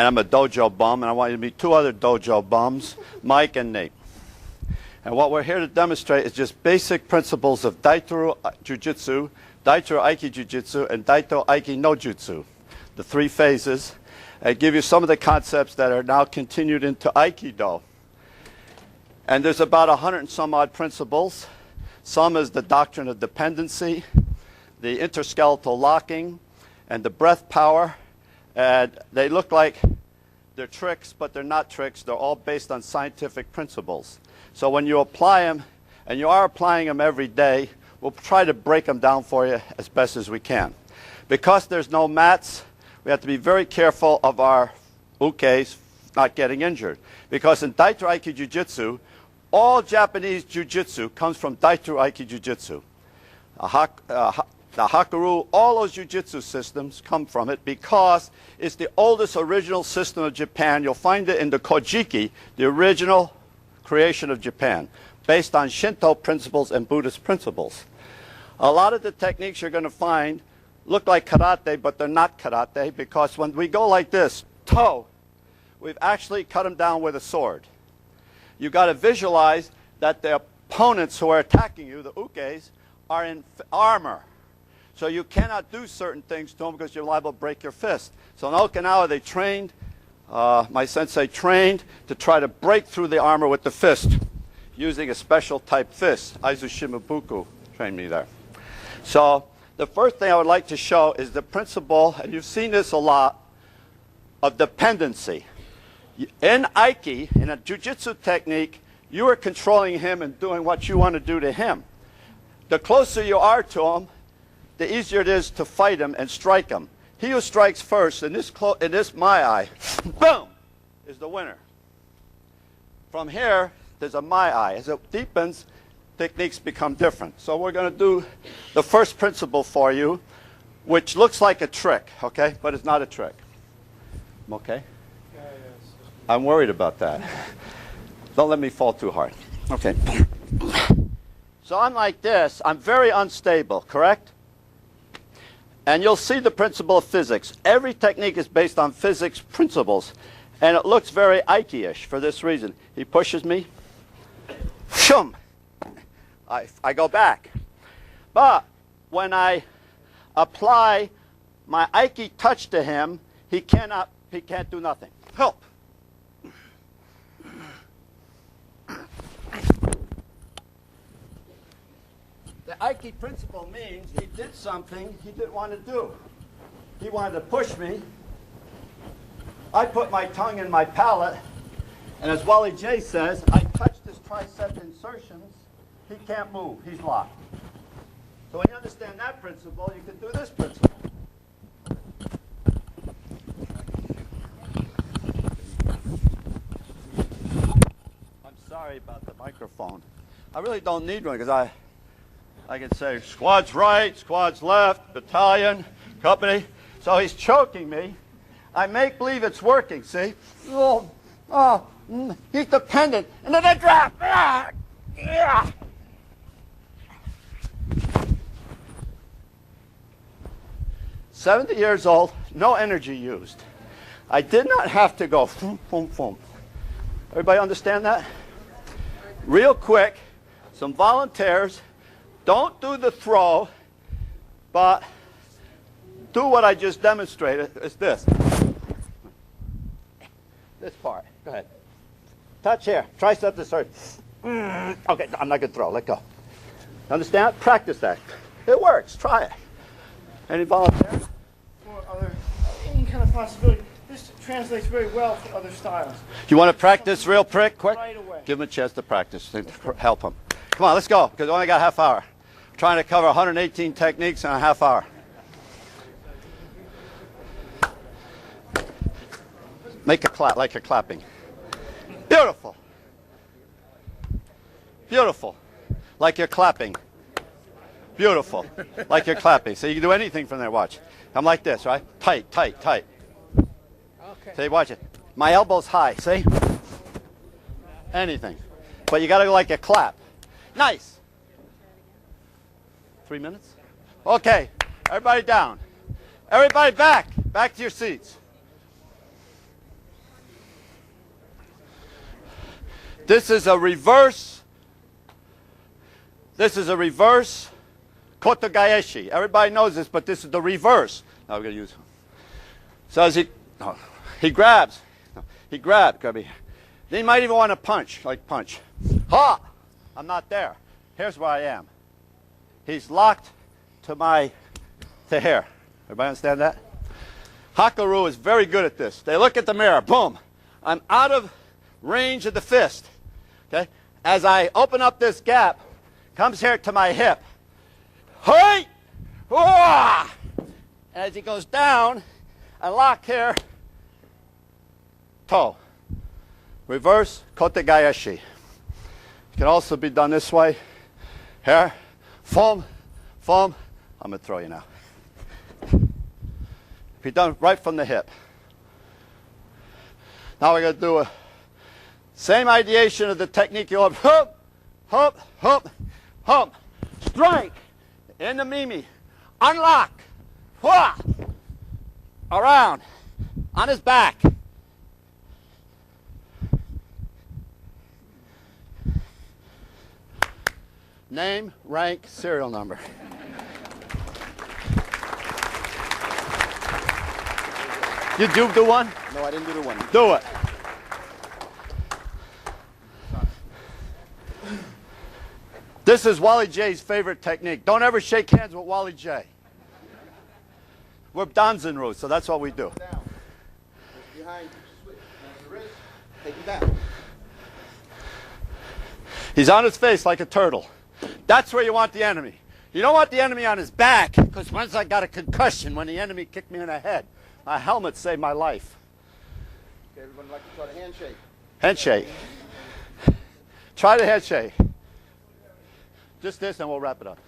and I'm a dojo bum, and I want you to meet two other dojo bums, Mike and Nate. And what we're here to demonstrate is just basic principles of Daito Jiu-Jitsu, Daito Aiki Jiu-Jitsu, and Daito Aiki no Jutsu, the three phases, and give you some of the concepts that are now continued into Aikido. And there's about 100 and some odd principles. Some is the doctrine of dependency, the interskeletal locking, and the breath power. And they look like they're tricks, but they're not tricks. They're all based on scientific principles. So when you apply them, and you are applying them every day, we'll try to break them down for you as best as we can. Because there's no mats, we have to be very careful of our ukes not getting injured. Because in Daito Aiki Jiu-Jitsu, all Japanese Jiu-Jitsu comes from Daito Aiki Jiu-Jitsu. The Hakaru, all those Jiu-Jitsu systems come from it because it's the oldest original system of Japan. You'll find it in the Kojiki, the original creation of Japan, based on Shinto principles and Buddhist principles. A lot of the techniques you're going to find look like karate, but they're not karate, because when we go like this, toe, we've actually cut them down with a sword. You've got to visualize that the opponents who are attacking you, the ukes, are in armor. So you cannot do certain things to them because you're liable to break your fist. So in Okinawa, they trained, my sensei trained to try to break through the armor with the fist using a special type fist. Aizu Shimabuku trained me there. So the first thing I would like to show is the principle, and you've seen this a lot, of dependency. In Aiki, in a Jiu-Jitsu technique, you are controlling him and doing what you want to do to him. The closer you are to him, the easier it is to fight him and strike him. He who strikes first, in this my eye, boom, is the winner. From here, there's a my eye. As it deepens, techniques become different. So we're going to do the first principle for you, which looks like a trick, okay? But it's not a trick. Okay? I'm worried about that. Don't let me fall too hard. Okay. So I'm like this. I'm very unstable, correct? And you'll see the principle of physics. Every technique is based on physics principles. And it looks very Aiki-ish for this reason. He pushes me. Shum! I go back. But when I apply my Aiki touch to him, he can't do nothing. Help! The Aiki principle means he did something he didn't want to do. He wanted to push me. I put my tongue in my palate, and as Wally J says, I touched his tricep insertions. He can't move. He's locked. So when you understand that principle, you can do this principle. I'm sorry about the microphone. I really don't need one because I can say squad's right, squad's left, battalion, company. So he's choking me. I make believe it's working, see? He's dependent. And then I drop. 70 years old, no energy used. I did not have to go boom, boom, boom. Everybody understand that? Real quick, some volunteers. Don't do the throw, but do what I just demonstrated. It's this. This part. Go ahead. Touch here. Tricep to start. Okay, I'm not going to throw. Let go. Understand? Practice that. It works. Try it. Any volunteers? Any kind of possibility. This translates very well for other styles. You want to practice real quick? Right away. Give them a chance to practice. Help them. Come on, let's go, because we only got a half hour. I'm trying to cover 118 techniques in a half hour. Make a clap, like you're clapping. Beautiful. Beautiful. Like you're clapping. Beautiful. Like you're clapping. So you can do anything from there. Watch. I'm like this, right? Tight, tight, tight. Okay. See, watch it. My elbow's high. See? Anything. But you got to go like a clap. Nice. 3 minutes? Okay. Everybody down. Everybody back. Back to your seats. This is a reverse. This is a reverse kotagaishi. Everybody knows this, but this is the reverse. Now we're going to use. So as he grabs. He grabbed. Then he might even want to punch, like punch. Ha! I'm not there. Here's where I am. He's locked to here. Everybody understand that? Hakaru is very good at this. They look at the mirror. Boom. I'm out of range of the fist. Okay? As I open up this gap, comes here to my hip. Hey! And as he goes down, I lock here. Toe. Reverse kotagaishi. It can also be done this way. Here. Foam. Foam. I'm going to throw you now. Be done right from the hip. Now we're going to do a same ideation of the technique. You have hump, hump, hump, hump. Strike in the mimi. Unlock. Wah! Around. On his back. Name, rank, serial number. You do one? No, I didn't do the one. Do it. This is Wally J's favorite technique. Don't ever shake hands with Wally J. We're Danzenru, so that's what we do. Down. Behind, switch. There's the wrist. Take it down. He's on his face like a turtle. That's where you want the enemy. You don't want the enemy on his back, because once I got a concussion when the enemy kicked me in the head. My helmet saved my life. Okay, everyone like to try the handshake. Handshake. Try the handshake. Just this and we'll wrap it up.